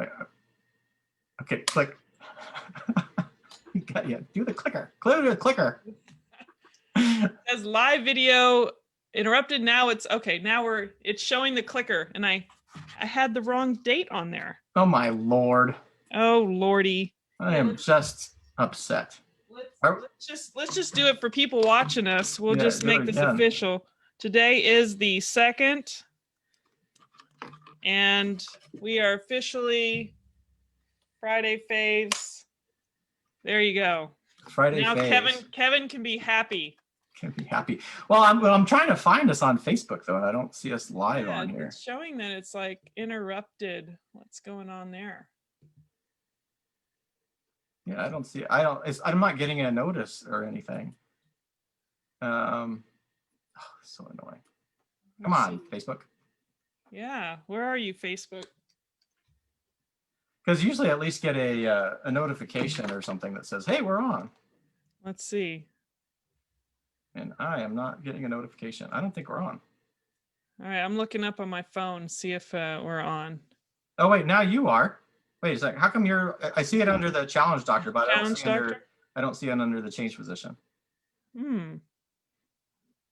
Wait, okay, click. Yeah, do the clicker. Clear the clicker. As live video interrupted. Now it's okay. Now it's showing the clicker, and I had the wrong date on there. Oh my Lord. Oh Lordy. I am just upset. Let's just do it for people watching us. We'll just make this official. Today is the 2nd, and we are officially Friday Faves. There you go. Friday now Faves. Kevin can be happy. Can be happy. Well, I'm trying to find us on Facebook though, and I don't see us live on here. It's showing that it's like interrupted. What's going on there? Yeah, I don't see. I'm not getting a notice or anything. Oh, so annoying. Come on, Facebook. Yeah, where are you, Facebook? Because usually at least get a notification or something that says, "Hey, we're on." Let's see. And I am not getting a notification. I don't think we're on. All right, I'm looking up on my phone, see if we're on. Oh wait, now you are. Wait a second. How come you're? I see it under the challenge doctor, but I don't see it under the change physician.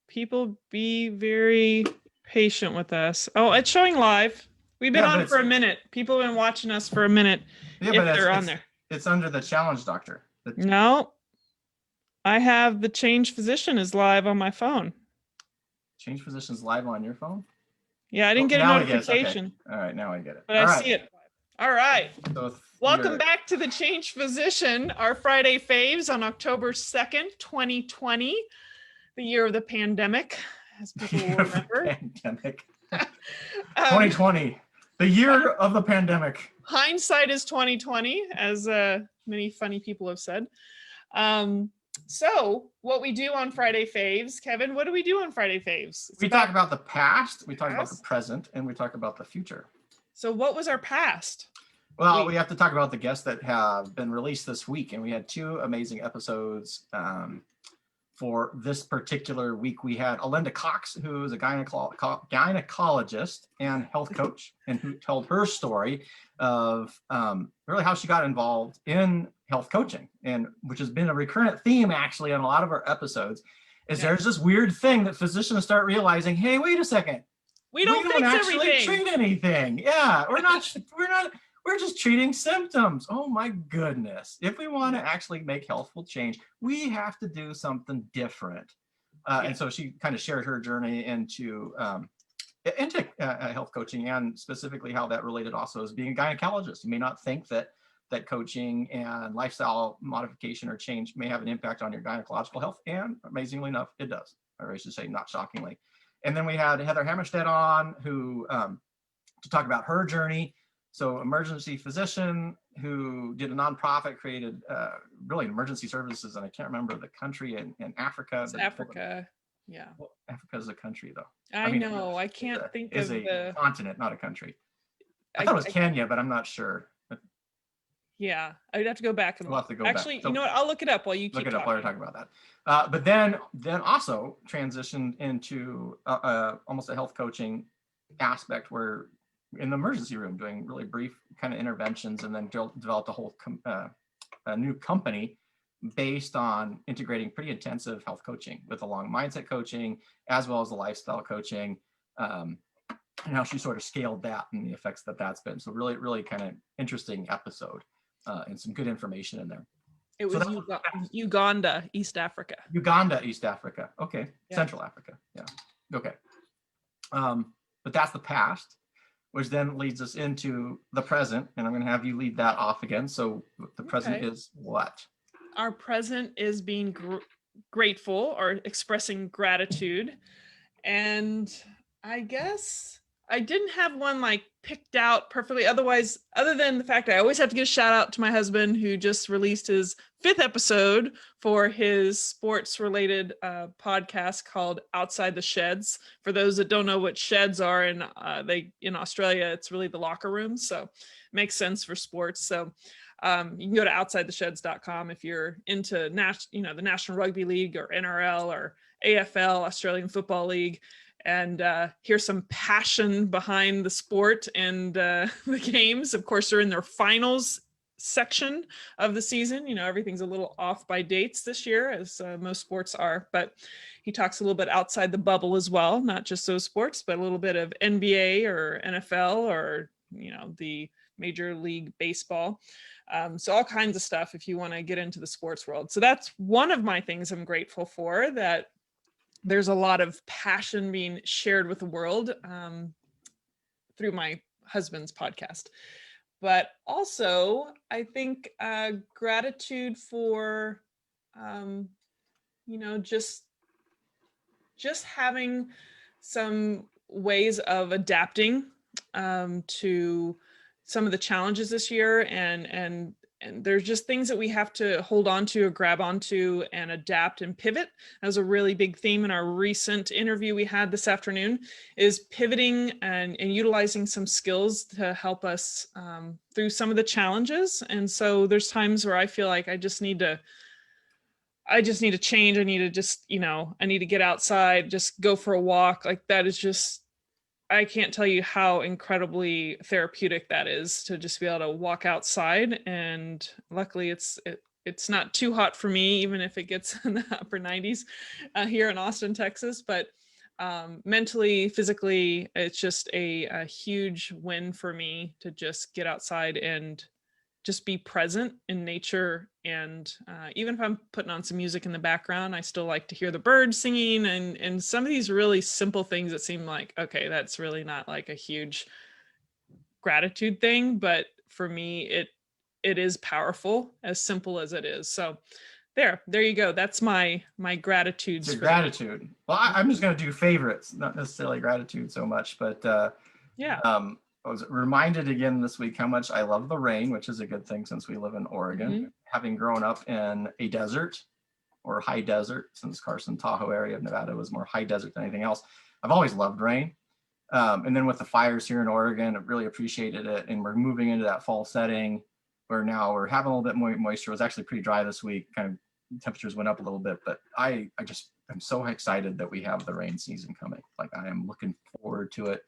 People be very patient with us. Oh, it's showing live. We've been on for a minute. People have been watching us for a minute. Yeah, but they're on there. It's under the challenge doctor. No, I have the change physician is live on my phone. Change physician's live on your phone? Yeah, I didn't get a notification. Okay. All right, now I get it. But I see it. All right. So welcome back to the Change Physician, our Friday Faves on October 2nd, 2020, the year of the pandemic, as people will remember. Pandemic. 2020, the year of the pandemic. Hindsight is 2020, as many funny people have said. So what we do on Friday Faves, Kevin, what do we do on Friday Faves? We talk about the past, we talk about the present, and we talk about the future. So what was our past? Well, we have to talk about the guests that have been released this week, and we had 2 amazing episodes for this particular week. We had Alinda Cox, who is a gynecologist and health coach, and who told her story of really how she got involved in health coaching, and which has been a recurrent theme actually on a lot of our episodes. There's this weird thing that physicians start realizing, hey, wait a second, we don't actually treat anything. Yeah, we're just treating symptoms. Oh my goodness. If we want to actually make healthful change, we have to do something different. And so she kind of shared her journey into health coaching, and specifically how that related also as being a gynecologist. You may not think that coaching and lifestyle modification or change may have an impact on your gynecological health, and amazingly enough, it does. Or I should say, not shockingly. And then we had Heather Hammerstedt on, who to talk about her journey. So emergency physician who did a nonprofit, created really emergency services, and I can't remember the country in Africa. It's Africa, yeah. Well, Africa is a country, though. I know. I can't think of a continent, not a country. I thought it was Kenya, but I'm not sure. Yeah, I'd have to go back and we'll have to go actually back. You know what? I'll look it up while you keep look it talking. up while you're talking about that. But then also transitioned into almost a health coaching aspect, where in the emergency room doing really brief kind of interventions, and then developed a whole a new company based on integrating pretty intensive health coaching with along mindset coaching, as well as the lifestyle coaching, and how she sort of scaled that and the effects that that's been. So really, really kind of interesting episode, and some good information in there. It was Uganda, East Africa. Uganda, East Africa. Okay. Yeah. Central Africa. Yeah. Okay. But that's the past, which then leads us into the present. And I'm going to have you lead that off again. So the present is what? Our present is being grateful, or expressing gratitude. And I guess I didn't have one like picked out perfectly. Otherwise, other than the fact that I always have to give a shout out to my husband, who just released his 5th episode for his sports related podcast called Outside the Sheds. For those that don't know what sheds are, in Australia, it's really the locker rooms. So it makes sense for sports. So you can go to outsidethesheds.com if you're into the National Rugby League, or NRL, or AFL, Australian Football League. and hear some passion behind the sport and the games. Of course, they're in their finals section of the season. You know, everything's a little off by dates this year, as most sports are, but he talks a little bit outside the bubble as well, not just those sports, but a little bit of NBA or NFL or, you know, the Major League Baseball. So all kinds of stuff if you want to get into the sports world. So that's one of my things I'm grateful for, that there's a lot of passion being shared with the world through my husband's podcast. But also, I think gratitude for, you know, just having some ways of adapting to some of the challenges this year, and there's just things that we have to hold on to or grab onto and adapt and pivot. That was a really big theme in our recent interview we had this afternoon, is pivoting and utilizing some skills to help us through some of the challenges. And so there's times where I feel like I just need to change. I need to just, you know, I need to get outside, just go for a walk. Like that is just, I can't tell you how incredibly therapeutic that is, to just be able to walk outside. And luckily it's not too hot for me, even if it gets in the upper 90s here in Austin, Texas. But mentally, physically, it's just a huge win for me to just get outside and just be present in nature. And even if I'm putting on some music in the background, I still like to hear the birds singing, and some of these really simple things that seem like, okay, that's really not like a huge gratitude thing, but for me it is powerful, as simple as it is. So there you go. That's my gratitudes. Your gratitude. Well, I'm just going to do favorites, not necessarily gratitude so much, but yeah. I was reminded again this week how much I love the rain, which is a good thing since we live in Oregon. Mm-hmm. Having grown up in a desert or high desert, since Carson, Tahoe area of Nevada was more high desert than anything else, I've always loved rain. And then with the fires here in Oregon, I really appreciated it. And we're moving into that fall setting where now we're having a little bit more moisture. It was actually pretty dry this week. Kind of temperatures went up a little bit, but I'm so excited that we have the rain season coming. Like I am looking forward to it.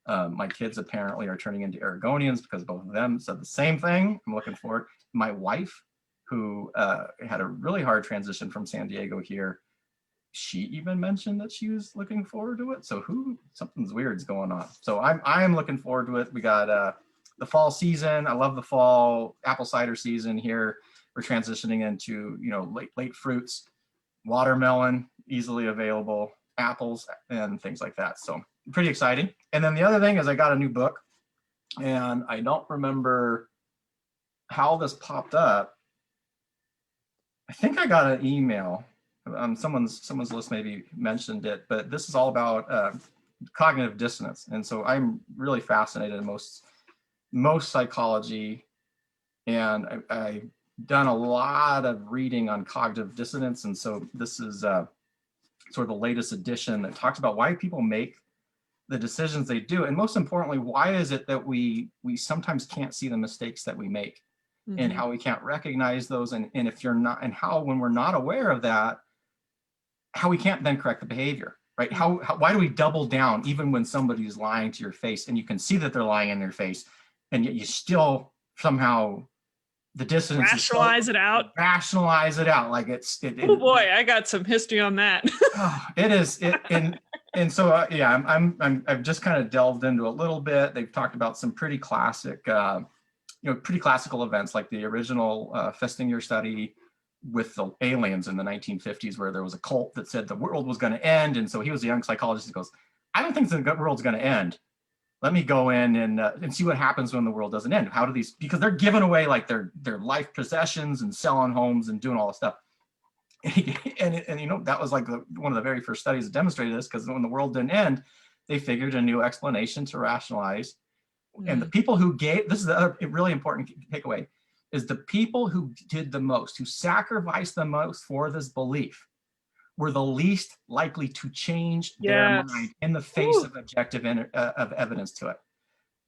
My kids apparently are turning into Oregonians because both of them said the same thing. I'm looking forward. My wife, who had a really hard transition from San Diego here, she even mentioned that she was looking forward to it. So something's weird's going on. So I'm looking forward to it. We got the fall season. I love the fall apple cider season here. We're transitioning into, you know, late fruits, watermelon, easily available, apples, and things like that. So pretty exciting. And then the other thing is I got a new book, and I don't remember how this popped up. I think I got an email. Someone's list maybe mentioned it, but this is all about cognitive dissonance. And so I'm really fascinated in most psychology, and I've done a lot of reading on cognitive dissonance. And so this is sort of the latest edition that talks about why people make the decisions they do. And most importantly, why is it that we sometimes can't see the mistakes that we make, mm-hmm. and how we can't recognize those. And if you're not, and how, when we're not aware of that, how we can't then correct the behavior, right? Mm-hmm. Why do we double down even when somebody's lying to your face and you can see that they're lying in your face, and yet you still somehow the distance rationalize it out. Like oh boy, I got some history on that. It is. And so yeah, I've just kind of delved into a little bit. They've talked about some pretty classic, pretty classical events like the original Festinger study with the aliens in the 1950s, where there was a cult that said the world was going to end. And so he was a young psychologist who goes, I don't think the world's going to end. Let me go in and see what happens when the world doesn't end. How do these, because they're giving away like their life possessions and selling homes and doing all this stuff. And you know, that was like one of the very first studies that demonstrated this, because when the world didn't end, they figured a new explanation to rationalize. Mm-hmm. And the people who gave, this is the other really important takeaway, is the people who did the most, who sacrificed the most for this belief, were the least likely to change their mind in the face of objective of evidence to it.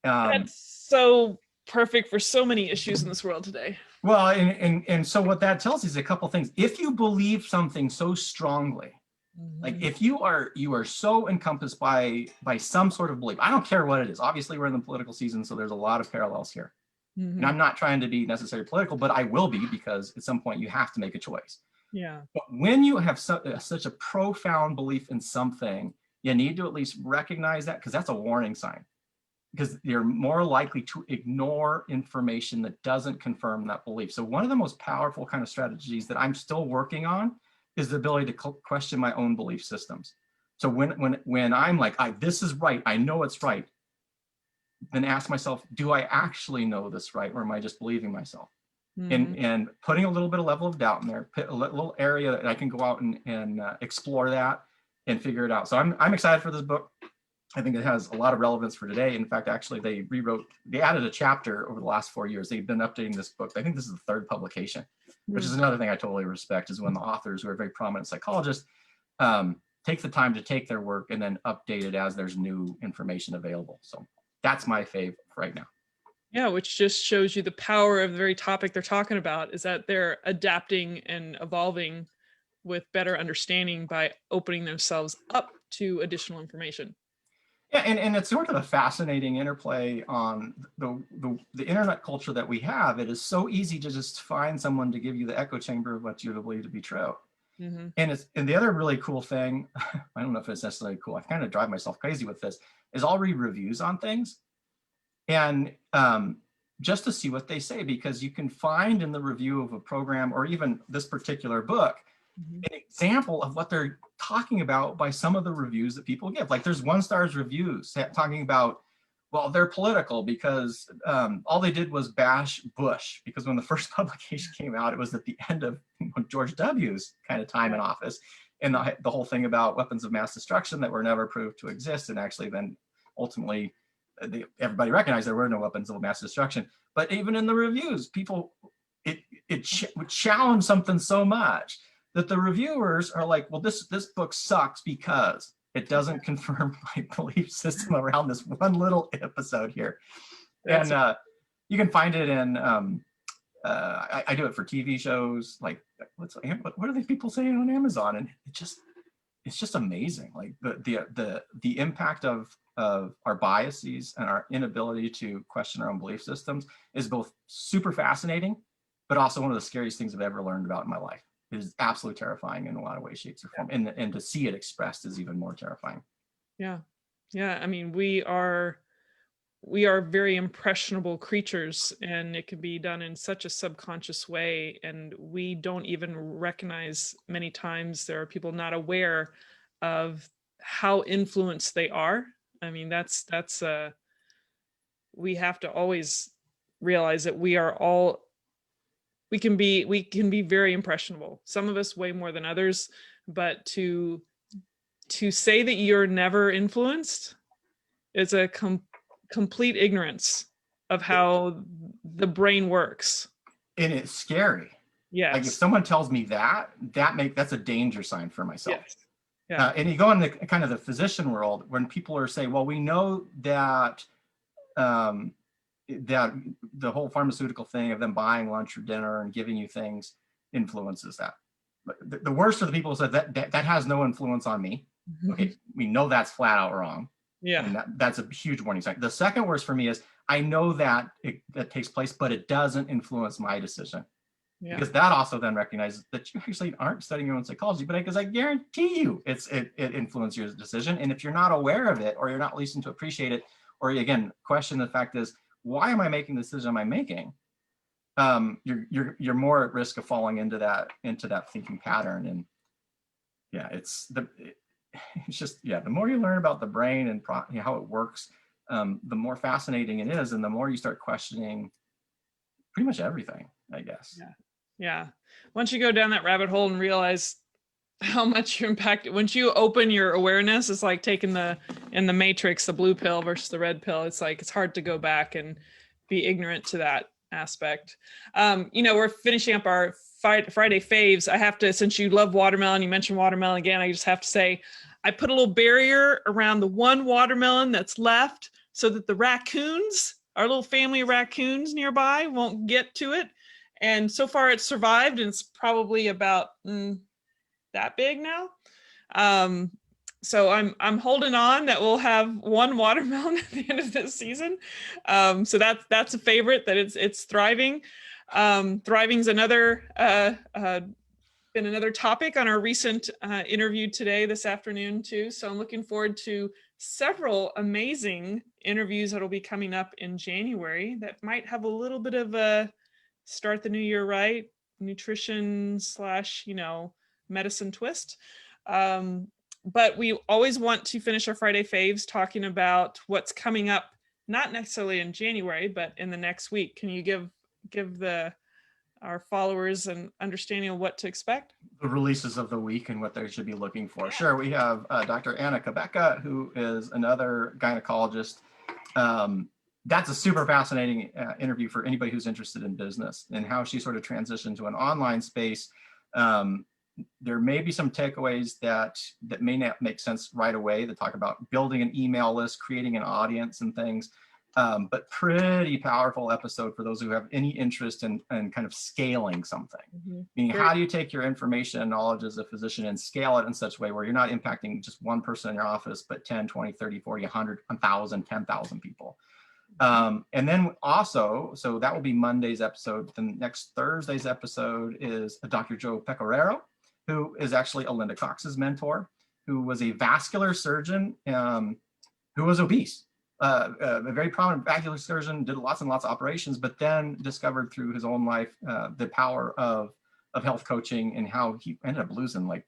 That's so perfect for so many issues in this world today. Well, and so what that tells you is a couple things. If you believe something so strongly Like Mhm. if you are so encompassed by some sort of belief, I don't care what it is. Obviously, we're in the political season, so there's a lot of parallels here. And Mhm. I'm not trying to be necessarily political, but I will be, because at some point you have to make a choice. Yeah. But when you have such a profound belief in something, you need to at least recognize that, because that's a warning sign. Because you're more likely to ignore information that doesn't confirm that belief. So one of the most powerful kind of strategies that I'm still working on is the ability to question my own belief systems. So when I'm like, this is right, I know it's right, then ask myself, do I actually know this right, or am I just believing myself? Mhm. And putting a little bit of level of doubt in there, put a little area that I can go out and explore that and figure it out. So I'm excited for this book. I think it has a lot of relevance for today. In fact, actually, they added a chapter over the last 4 years. They've been updating this book. I think this is the third publication, which is Mm. another thing I totally respect, is when the authors, who are very prominent psychologists, take the time to take their work and then update it as there's new information available. So that's my fave right now. Yeah, which just shows you the power of the very topic they're talking about, is that they're adapting and evolving with better understanding by opening themselves up to additional information. Yeah, and it's sort of a fascinating interplay on the internet culture that we have. It is so easy to just find someone to give you the echo chamber of what you believe to be true. Mhm. And the other really cool thing, I don't know if it's necessarily cool, I kind of drive myself crazy with this, is I'll read reviews on things, and just to see what they say, because you can find in the review of a program, or even this particular book, Mhm. an example of what they're talking about by some of the reviews that people give. Like there's 1-star reviews talking about, well, they're political because all they did was bash Bush, because when the first publication came out, it was at the end of George W.'s kind of time in Right. office. And the whole thing about weapons of mass destruction that were never proved to exist. And actually then ultimately everybody recognized there were no weapons of mass destruction. But even in the reviews, people, it would challenge something so much that the reviewers are like, well, this book sucks because it doesn't confirm my belief system around this one little episode here. That's And you can find it in, I do it for TV shows. Like, what are these people saying on Amazon? And it's just amazing. Like the impact of our biases and our inability to question our own belief systems is both super fascinating, but also one of the scariest things I've ever learned about in my life. It is absolutely terrifying in a lot of ways, shapes, or form. And to see it expressed is even more terrifying. yeah. Yeah, I mean, we are very impressionable creatures, and it can be done in such a subconscious way, and we don't even recognize, many times there are people not aware of how influenced they are. I mean, that's we have to always realize that we can be very impressionable, some of us way more than others, but to say that you're never influenced is a complete ignorance of how the brain works. And it's scary. Like if Yes. someone tells me that's a danger sign for myself. Yes. Yeah. And you go in the kind of the physician world, when people are saying, well, we know that um, that the whole pharmaceutical thing of them buying lunch or dinner and giving you things influences that. But the worst are the people who said that has no influence on me. Okay, we know that's flat out wrong, Yeah. and that's a huge warning sign. The second worst for me is I know that that takes place, but it doesn't influence my decision, Yeah. because that also then recognizes that you actually aren't studying your own psychology, but because I guarantee you it influences your decision. And if you're not aware of it, or you're not listening to appreciate it, or again question the fact is, why am I making the decision am I making? You're more at risk of falling into that thinking pattern. And yeah, it's just, yeah, the more you learn about the brain and how it works, the more fascinating it is, and the more you start questioning pretty much everything, I guess. Yeah. Yeah. Once you go down that rabbit hole and realize how much you're impacted, once you open your awareness, it's like taking in the Matrix, the blue pill versus the red pill. It's like it's hard to go back and be ignorant to that aspect. We're finishing up our Friday faves. I have to, since you love watermelon, you mentioned watermelon again, I just have to say I put a little barrier around the one watermelon that's left so that the raccoons, our little family of raccoons nearby, won't get to it. And so far it's survived, and it's probably about that big now. So I'm holding on that we'll have one watermelon at the end of this season. So that's a favorite, that it's thriving. Thriving's another been another topic on our recent interview today, this afternoon too. So I'm looking forward to several amazing interviews that will be coming up in January that might have a little bit of a start the new year right, nutrition / medicine twist. But we always want to finish our Friday Faves talking about what's coming up, not necessarily in January, but in the next week. Can you give our followers an understanding of what to expect? The releases of the week and what they should be looking for. Sure, we have Dr. Anna Kabeka, who is another gynecologist. That's a super fascinating interview for anybody who's interested in business and how she sort of transitioned to an online space. There may be some takeaways that may not make sense right away, that talk about building an email list, creating an audience and things. But pretty powerful episode for those who have any interest in kind of scaling something. Meaning, how do you take your information and knowledge as a physician and scale it in such a way where you're not impacting just one person in your office, but 10, 20, 30, 40, 100, 1,000, 10,000 people. And then also, so that will be Monday's episode. The next Thursday's episode is Dr. Joe Pecoraro, who is actually Linda Cox's mentor, who was a vascular surgeon who was obese. A very prominent vascular surgeon, did lots and lots of operations, but then discovered through his own life the power of health coaching, and how he ended up losing like,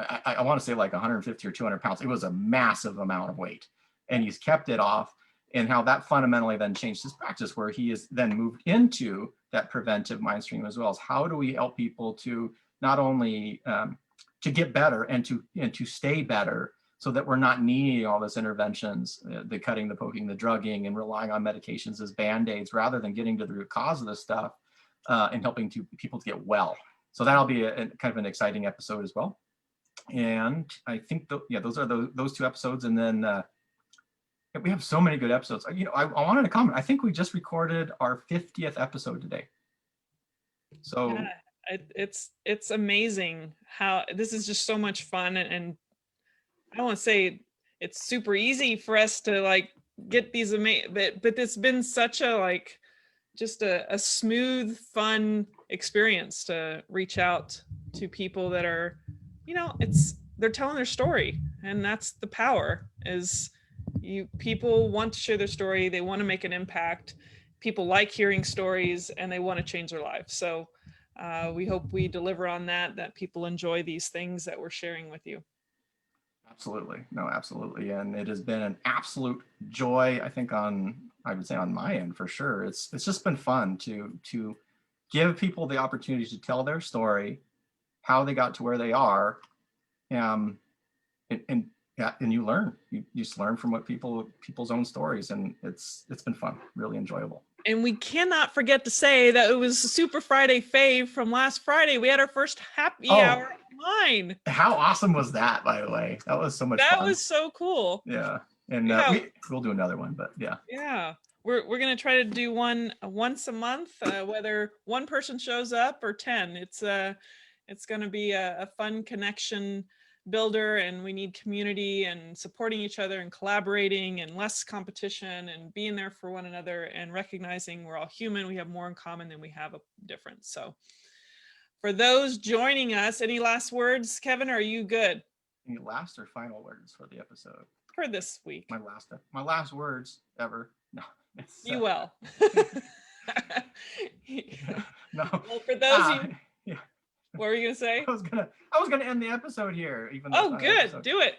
I want to say like 150 or 200 pounds. It was a massive amount of weight, and he's kept it off, and how that fundamentally then changed his practice, where he has then moved into that preventive mind stream, as well as how do we help people to not only to get better and to stay better, so that we're not needing all those interventions, the cutting, the poking, the drugging, and relying on medications as Band-Aids, rather than getting to the root cause of this stuff and helping people to get well. So that'll be a kind of an exciting episode as well. And I think those are those two episodes. And then we have so many good episodes. I wanted to comment. I think we just recorded our 50th episode today. So yeah, it's amazing how this is just so much fun, and I don't want to say it's super easy for us to like get these amazing, but it's been such a just a smooth, fun experience to reach out to people that are, they're telling their story, and that's the power. Is people want to share their story, they want to make an impact. People like hearing stories, and they want to change their lives. So we hope we deliver on that people enjoy these things that we're sharing with you. Absolutely. No, absolutely. And it has been an absolute joy, I think, I would say on my end for sure. It's just been fun to give people the opportunity to tell their story, how they got to where they are. And you learn. You just learn from what people's own stories, and it's been fun, really enjoyable. And we cannot forget to say that it was Super Friday Fave from last Friday. We had our first happy hour online. How awesome was that, by the way? That was so much fun. That was so cool. Yeah. And we'll do another one, but yeah. Yeah. We're going to try to do one once a month, whether one person shows up or 10. It's going to be a fun connection builder, and we need community and supporting each other and collaborating and less competition and being there for one another and recognizing we're all human. We have more in common than we have a difference. So for those joining us, any last words? Kevin, are you good? Any last or final words for the episode? For this week. My last words ever. No. You will. No. Well, for those yeah. What were you gonna say? I was gonna end the episode here, even though good. Episode. Do it.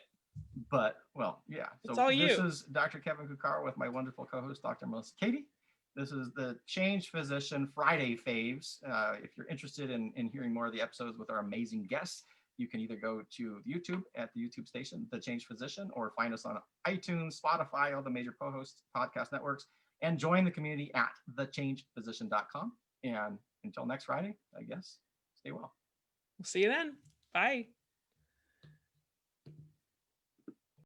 But well, yeah. So it's all this is Dr. Kevin Cuccaro with my wonderful co-host, Dr. Melissa Katie. This is the Change Physician Friday Faves. If you're interested in hearing more of the episodes with our amazing guests, you can either go to YouTube at the YouTube station, The Change Physician, or find us on iTunes, Spotify, all the major co-host podcast networks, and join the community at thechangephysician.com. And until next Friday, I guess, stay well. We'll see you then. Bye.